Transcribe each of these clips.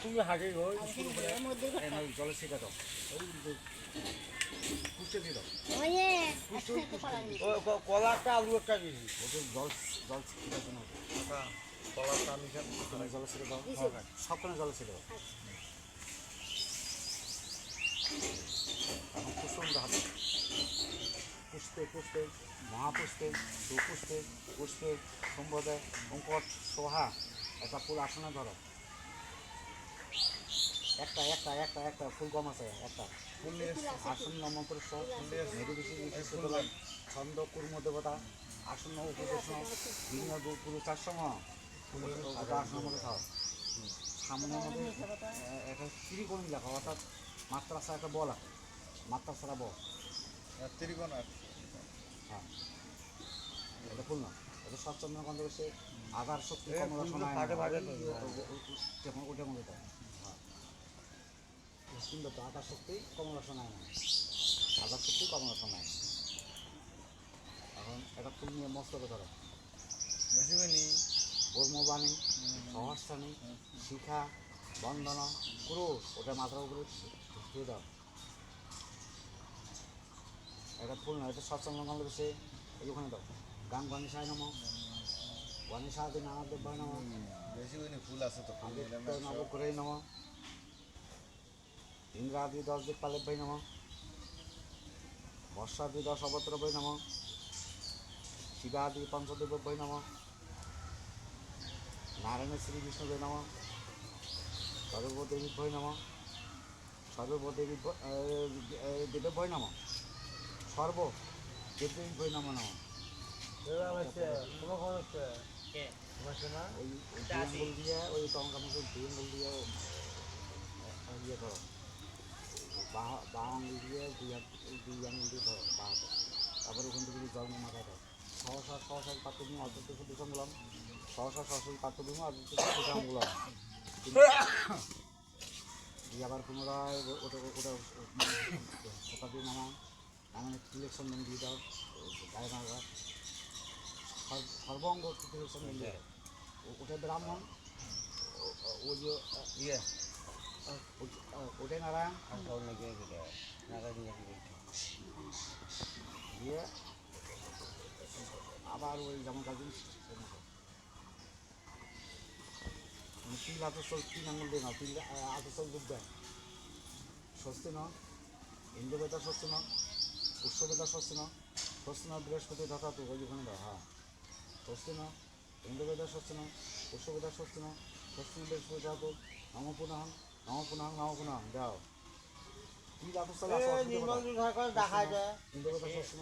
তুই হাঁটে জলের সেটা দাও পুষতে দিয়ে দাও কলাটা আলু একটা দিয়েছি ওদের জল জল ছিটার জন্য কলাটা আমি জলে ছেড়ে দাও সবখানে জলে ছেড়ে দাও এখন পুষ্প হাতে পুষ্পে পুষ্পে মহাপুষ্পে সুপুষ্পে পুষ্পে সম্বোধে অঙ্কট সোহা একটা ফুল আসনে ধরো একটা একটা একটা একটা ফুল কম আছে একটা আসন্ন মন্ত্র ছন্দ কুর্ম দেবতা আসন্ন উপদেশন বিভিন্ন পুরুষাশ্রম আসনের মধ্যে খাও সামনের মধ্যে একটা ত্রিকোণ লেখা অর্থাৎ মাত্রা ছাড়া একটা বল আছে মাত্রা ছাড়া বল ত্রিকোণ আছে হ্যাঁ এটা ফুল না এটা সচ্চন্দ্র গন্ধ হচ্ছে আধার শক্তি কমলা শোনায় ওটার মধ্যে হ্যাঁ সুন্দর তো আধার শক্তি কমলা শোনায় না আধার শক্তি কমলা শোনায় না এখন এটা ফুল নিয়ে মস্তকে ধরো বুঝিনি ব্রহ্মবাণী সহস্রাণী শিখা বন্দনা ক্রোশ ওটা মাথার উপরে ধুয়ে দাও এটা ফুল না এটা সৎসঙ্গ গন্ধ হচ্ছে ওখানে দাও গান গণেশায় নম গণেশাদি নানাদেব ভাই নম বেশি ফুল আছে তো নবগ্রহে নম ইন্দ্রাদি 10 দিক পালে ভাই নম বর্ষাদি 10 অবত্র ভাই নম শিবাদি পঞ্চদেব ভাই নম নারায়ণ শ্রী বিষ্ণুদেব নম সর্বদেবী ভাই নম সর্বদেবী দেব ভাই নম সর্ব দেবদেবী ভাই নম নম আঙ্গুল দিয়ে ওই টঙ্কা মুখে 2 আঙ্গুল দিয়ে ইয়ে ধরো বা আঙ্গুল দিয়ে 2 আঙ্গুল দিয়ে ধরো বা হাতে তারপরে ওখান থেকে জল নিয়ে মাথায় দাও সহসা সহসা পাত্র দিয়ে অর্ধ দিশাঙ্গুলাম সহসা সহসা পাত্র দিয়ে অর্ধ দিশাঙ্গুলাম দিয়ে আবার পুনরায় ওটা ওটা দিয়ে নামায় নামানো ইলেকশন দিয়ে দাও গায়ে মারা সর্বঙ্গ ইলেকশন দিয়ে ওটা ব্রাহ্মণ ওই যে ইয়ে ওটাই নারায়ণ দিয়ে আবার ওই যেমন কাজ তিন আতস্থল 3 আঙুল দিয়ে নাও 3 আতস্থল ডুব দেয় স্বস্তি ন ইন্দ্রবেদা স্বস্তি ন পুষ্পবেদা স্বস্তি ন স্বস্তি ন বৃহস্পতি ধাতা তো ওই ওখানে দাও হ্যাঁ স্বস্তি ন ইন্দ্রবেদা স্বস্তি ন পুষ্পবেদা স্বস্তি ন স্বস্তি ন বৃহস্পতি ধাতু নম পুনঃ নম পুনঃ নম পুনঃ দাও তিন আতস্থল ইন্দ্রবেদা স্বস্তি ন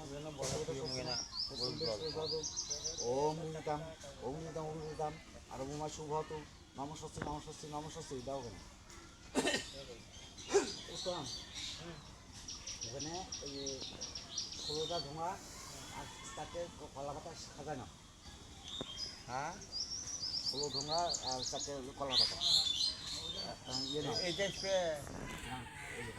ওম নিতাম ওম নিতাম ওম নিতাম আর উমা শুভ হতো নমস্বস্তি নমস্বস্তি নমস্বস্তি দাও কেন বুঝলাম এখানে এই 16টা ধোঁয়া আর তাকে কলা পাতা সাজায় না হ্যাঁ 16 ধোঁয়া আর 4টে কলা পাতা ইয়ে না এইটা